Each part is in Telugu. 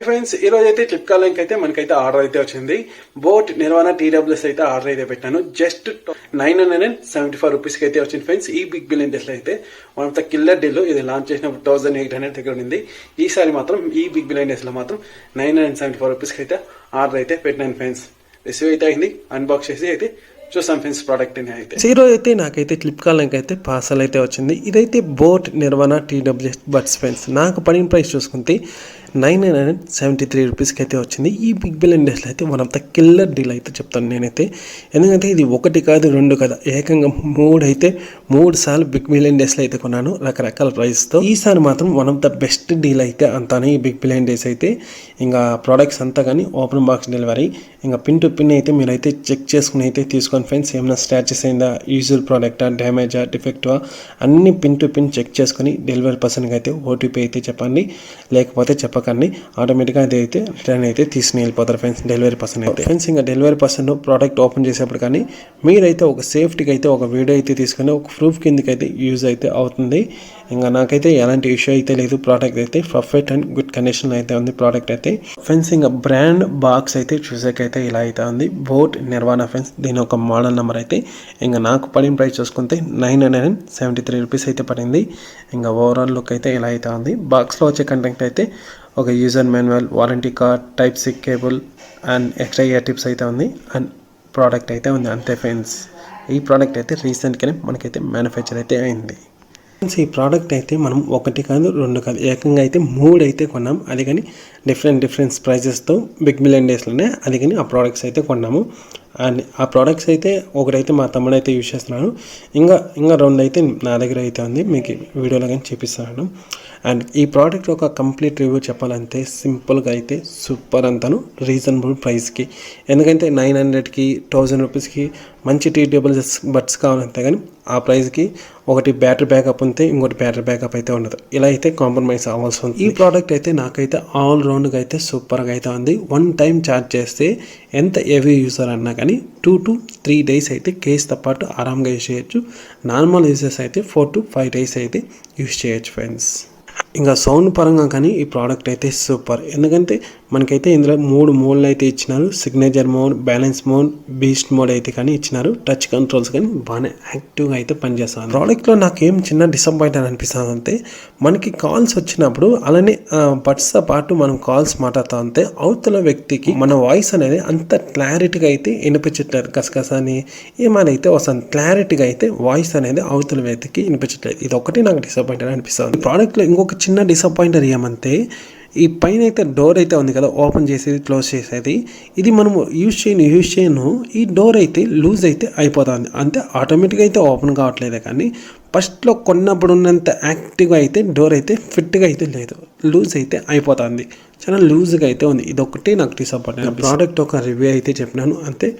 ఫ్రెండ్స్ ఈ రోజు అయితే ఫ్లిప్కార్ట్ లింక్ అయితే మనకైతే ఆర్డర్ అయితే వచ్చింది. బోట్ నిర్వాణ TWS అయితే ఆర్డర్ అయితే పెట్టాను. జస్ట్ 975 రూపీస్కి అయితే వచ్చింది ఫ్రెండ్స్. ఈ బిగ్ బిలియన్ డేస్ లో అయితే one of the killer deal. ఇది లాంచ్ చేసినప్పుడు 1800 దగ్గర ఉంది. ఈసారి మాత్రం ఈ బిగ్ బిలియన్ డేస్ లో మాత్రం 975 రూపీస్కి అయితే ఆర్డర్ అయితే పెట్టినాను ఫ్రెండ్స్. రిసీవ్ అయితే అయింది. అన్బాక్స్ చేసి అయితే చూసాం ఫ్రెండ్స్ ప్రోడక్ట్ అయితే. ఈరోజు అయితే నాకైతే ఫ్లిప్కార్ట్ లింక్ అయితే పార్సల్ అయితే వచ్చింది. ఇదైతే బోట్ నిర్వాణ TWS బడ్స్ ఫ్రెండ్స్. నాకు పడిన ప్రైస్ చూసుకుంటే 973 రూపీస్కి అయితే వచ్చింది. ఈ బిగ్ బిలియన్ డేస్లో అయితే one of the killer deal అయితే చెప్తాను నేనైతే. ఎందుకంటే ఇది ఒకటి కాదు రెండు కాదు, ఏకంగా మూడు సార్లు బిగ్ బిలియన్ డేస్లో అయితే కొన్నాను రకరకాల ప్రైస్తో. ఈసారి మాత్రం one of the best deal అయితే అంతానే ఈ బిగ్ బిలియన్ డేస్ అయితే. ఇంకా ప్రోడక్ట్స్ అంతా కానీ ఓపెన్ బాక్స్ డెలివరీ, ఇంకా పిన్ టు పిన్ అయితే మీరైతే చెక్ చేసుకుని అయితే తీసుకోండి ఫ్రెండ్స్. ఏమైనా స్క్రాచెస్ అయిందా, యూజువల్ ప్రోడక్టా, డ్యామేజా, డిఫెక్టా అన్ని పిన్ టు పిన్ చెక్ చేసుకుని డెలివరీ పర్సన్కి అయితే OTP అయితే చెప్పండి. లేకపోతే చెప్పకండి, ఆటోమేటిక్గా అది అయితే రిటర్న్ అయితే తీసుకుని వెళ్ళిపోతారు ఫ్రెండ్స్ డెలివరీ పర్సన్ అయితే. ఫ్రెండ్స్ ఇంకా డెలివరీ పర్సన్ ప్రోడక్ట్ ఓపెన్ చేసేప్పుడు కానీ మీరైతే ఒక సేఫ్టీకి అయితే ఒక వీడియో అయితే తీసుకుని ఒక ప్రూఫ్ కిందకి అయితే యూజ్ అయితే అవుతుంది. ఇంకా నాకైతే ఎలాంటి ఇష్యూ అయితే లేదు. ప్రోడక్ట్ అయితే పర్ఫెక్ట్ అండ్ గుడ్ కండిషన్ అయితే ఉంది ప్రోడక్ట్ అయితే. ఫ్రెండ్స్ ఇంకా బ్రాండ్ బాక్స్ అయితే చూసాకైతే ఇలా అయితే ఉంది, బోట్ నిర్వాణ ఫ్రెండ్స్. దీని ఒక మోడల్ నెంబర్ అయితే ఇంకా నాకు పడిన ప్రైస్ చూసుకుంటే 973 రూపీస్ అయితే పడింది. ఇంకా ఓవరాల్ లుక్ అయితే ఇలా అయితే ఉంది. బాక్స్లో వచ్చే కంటెంట్ అయితే ఒక user manual, warranty card, Type-C cable and extra year tips అయితే ఉంది అండ్ ప్రోడక్ట్ అయితే ఉంది అంతే ఫ్రెండ్స్. ఈ ప్రోడక్ట్ అయితే రీసెంట్గానే మనకైతే మ్యానుఫ్యాక్చర్ అయితే అయింది. ఈ ప్రోడక్ట్ అయితే మనం ఒకటి కాదు రెండు కాదు, ఏకంగా అయితే 3 అయితే కొన్నాం. అది కానీ డిఫరెంట్ ప్రైజెస్తో బిగ్ బిలియన్ డేస్లోనే అది కానీ ఆ ప్రోడక్ట్స్ అయితే కొన్నాము. అండ్ ఆ ప్రోడక్ట్స్ అయితే ఒకటైతే మా తమ్ముడు అయితే యూజ్ చేస్తున్నాను, ఇంకా 2 అయితే నా దగ్గర అయితే ఉంది. మీకు వీడియోలో కానీ చూపిస్తున్నాను. అండ్ ఈ ప్రోడక్ట్ ఒక కంప్లీట్ రివ్యూ చెప్పాలంటే సింపుల్గా అయితే సూపర్ అంతాను రీజనబుల్ ప్రైస్కి. ఎందుకంటే 900కి 1000 రూపీస్కి మంచి TWS బడ్స్ కావాలంటే కానీ ఆ ప్రైస్కి ఒకటి బ్యాటరీ బ్యాకప్ ఉంటే ఇంకోటి బ్యాటరీ బ్యాకప్ అయితే ఉండదు. ఇలా అయితే కాంప్రమైజ్ అవ్వాల్సి ఉంది. ఈ ప్రోడక్ట్ అయితే నాకైతే ఆల్ రౌండ్గా అయితే సూపర్గా అయితే ఉంది. 1 టైం ఛార్జ్ చేస్తే ఎంత హెవీ యూజర్ అన్నా కానీ 2 to 3 డేస్ అయితే కేస్తో పాటు ఆరాంగా యూజ్ చేయొచ్చు. నార్మల్ యూజర్స్ అయితే 4 to 5 డేస్ అయితే యూజ్ చేయొచ్చు ఫ్రెండ్స్. ఇంకా సౌండ్ పరంగా కానీ ఈ ప్రోడక్ట్ అయితే సూపర్. ఎందుకంటే మనకైతే ఇందులో 3 మోడ్లు అయితే ఇచ్చినారు. Signature mode, balance mode, beast mode అయితే కానీ ఇచ్చినారు. టచ్ కంట్రోల్స్ కానీ బాగానే యాక్టివ్గా అయితే పనిచేస్తాను. ప్రోడక్ట్లో నాకేం చిన్న డిసప్పాయింట్ అని అనిపిస్తుంది అంటే, మనకి కాల్స్ వచ్చినప్పుడు అలానే బడ్స్తో పాటు మనం కాల్స్ మాట్లాడుతూ ఉంటే అవతల వ్యక్తికి మన వాయిస్ అనేది అంత క్లారిటీగా అయితే వినిపించట్లేదు. కసకసని ఏమైనా అయితే వస్తుంది, క్లారిటీగా అయితే వాయిస్ అనేది అవతల వ్యక్తికి వినిపించట్లేదు. ఇది ఒకటి నాకు డిసప్పాయింట్ అని అనిపిస్తుంది. ప్రోడక్ట్లో ఇంకొక చిన్న డిసప్పాయింటర్ ఏమంటే, ఈ పైన అయితే డోర్ అయితే ఉంది కదా, ఓపెన్ చేసేది క్లోజ్ చేసేది, ఇది మనము యూజ్ చేయను ఈ డోర్ అయితే లూజ్ అయితే అయిపోతుంది. అంతే ఆటోమేటిక్గా అయితే ఓపెన్ కావట్లేదే కానీ ఫస్ట్లో కొన్నప్పుడు ఉన్నంత యాక్టివ్గా అయితే డోర్ అయితే ఫిట్గా అయితే లేదు, లూజ్ అయితే అయిపోతుంది. చాలా లూజ్గా అయితే ఉంది. ఇదొకటి నాకు డిసప్పాయింట్. ప్రోడక్ట్ ఒక రివ్యూ అయితే చెప్పినాను అంతే.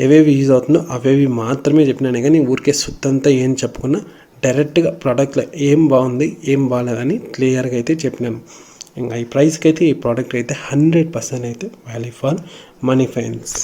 ఏవేవి యూజ్ అవుతుందో అవేవి మాత్రమే చెప్పినాను కానీ ఊరికే సుత్తంతా ఏం చెప్పుకున్నా డైరెక్ట్గా ప్రోడక్ట్లో ఏం బాగుంది ఏం బాగాలేదని క్లియర్గా అయితే చెప్పినాను. ఇంకా ఈ ప్రైస్కి అయితే ఈ ప్రోడక్ట్ అయితే 100% అయితే వాల్యూ ఫర్ మనీ ఫ్రెండ్స్.